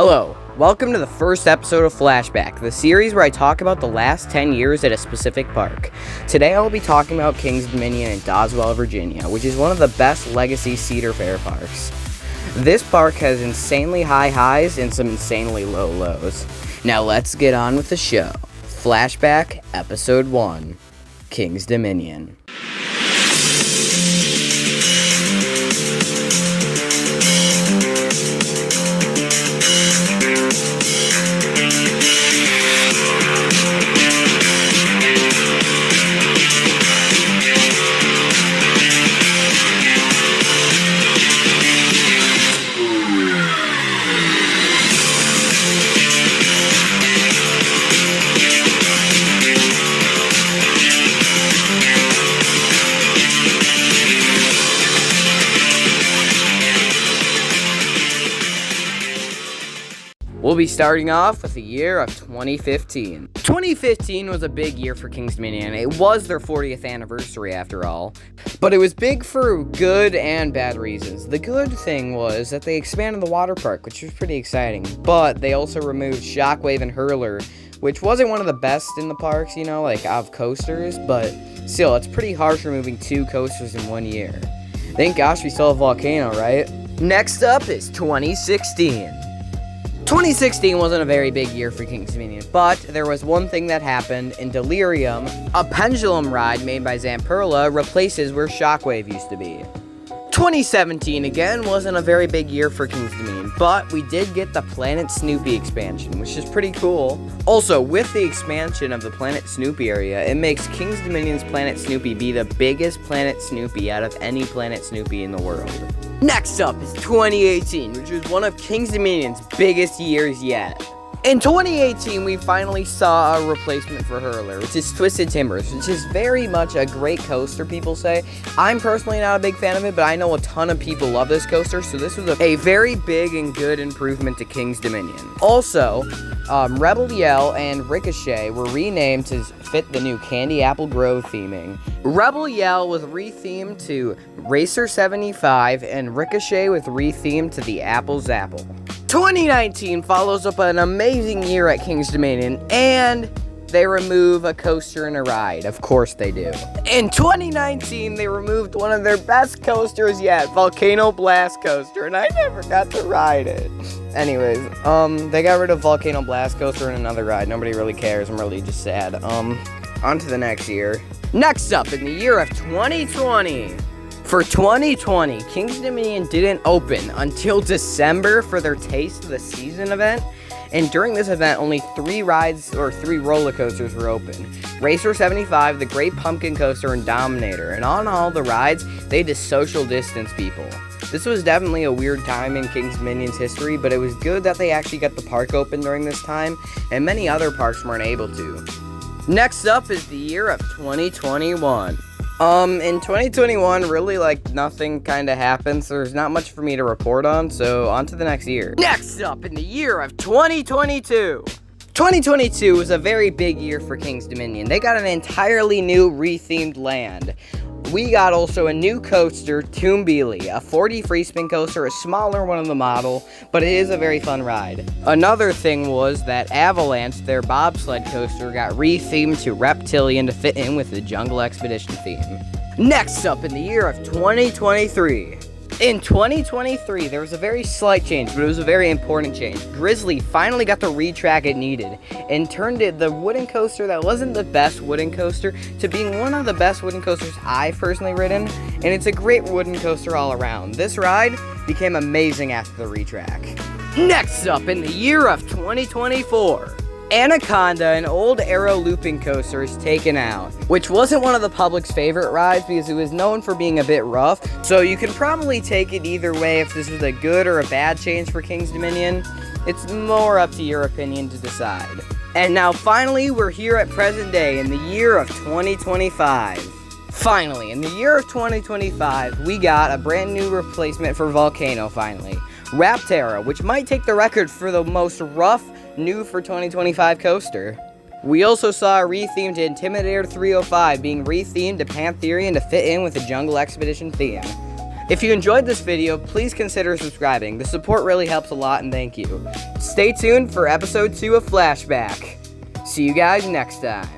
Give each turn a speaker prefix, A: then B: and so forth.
A: Hello, welcome to the first episode of Flashback, the series where I talk about the last 10 years at a specific park. Today I will be talking about Kings Dominion in Doswell, Virginia, which is one of the best legacy Cedar Fair parks. This park has insanely high highs and some insanely low lows. Now let's get on with the show. Flashback, Episode 1, Kings Dominion. We'll be starting off with the year of 2015. 2015 was a big year for Kings Dominion. It was their 40th anniversary after all. But it was big for good and bad reasons. The good thing was that they expanded the water park, which was pretty exciting. But they also removed Shockwave and Hurler, which wasn't one of the best in the parks, of coasters. But still, it's pretty harsh removing two coasters in 1 year. Thank gosh we still have Volcano, right? Next up is 2016. 2016 wasn't a very big year for Kings Dominion, but there was one thing that happened. In Delirium, a pendulum ride made by Zamperla replaces where Shockwave used to be. 2017 again wasn't a very big year for Kings Dominion, but we did get the Planet Snoopy expansion, which is pretty cool. Also, with the expansion of the Planet Snoopy area, it makes Kings Dominion's Planet Snoopy be the biggest Planet Snoopy out of any Planet Snoopy in the world. Next up is 2018, which was one of Kings Dominion's biggest years yet. In 2018, we finally saw a replacement for Hurler, which is Twisted Timbers, which is very much a great coaster, people say. I'm personally not a big fan of it, but I know a ton of people love this coaster, so this was a very big and good improvement to Kings Dominion. Also, Rebel Yell and Ricochet were renamed to fit the new Candy Apple Grove theming. Rebel Yell was rethemed to Racer 75, and Ricochet was rethemed to the Apple's Apple. 2019 follows up an amazing year at Kings Dominion, and they remove a coaster and a ride. Of course they do. In 2019, they removed one of their best coasters yet, Volcano Blast Coaster, and I never got to ride it. Anyways, they got rid of Volcano Blast Coaster and another ride. Nobody really cares. I'm really just sad. On to the next year. Next up, in the year of 2020. For 2020, Kings Dominion didn't open until December for their Taste of the Season event, and during this event, only three roller coasters were open. Racer 75, the Great Pumpkin Coaster, and Dominator, and on all the rides, they had to social distance people. This was definitely a weird time in Kings Dominion's history, but it was good that they actually got the park open during this time, and many other parks weren't able to. Next up is the year of 2021. In 2021, really, nothing kind of happened, so there's not much for me to report on, so on to the next year. Next up, in the year of 2022. 2022 was a very big year for Kings Dominion. They got an entirely new rethemed land. We got also a new coaster, Toombeely, a 40 free spin coaster, a smaller one of the model, but it is a very fun ride. Another thing was that Avalanche, their bobsled coaster, got rethemed to Reptilian to fit in with the Jungle Expedition theme. Next up in the year of 2023. In 2023, there was a very slight change, but it was a very important change. Grizzly finally got the retrack it needed and turned the wooden coaster that wasn't the best wooden coaster to being one of the best wooden coasters I've personally ridden, and it's a great wooden coaster all around. This ride became amazing after the retrack. Next up in the year of 2024. Anaconda, an old Aero looping coaster, is taken out, which wasn't one of the public's favorite rides because it was known for being a bit rough, so you can probably take it either way if this was a good or a bad change for Kings Dominion. It's more up to your opinion to decide. And now finally, we're here at present day in the year of 2025. Finally, in the year of 2025, we got a brand new replacement for Volcano finally. Raptera, which might take the record for the most rough new for 2025 coaster. We also saw a rethemed Intimidator 305 being rethemed to Pantherian to fit in with the Jungle Expedition theme. If you enjoyed this video, please consider subscribing. The support really helps a lot, and thank you. Stay tuned for episode 2 of Flashback. See you guys next time.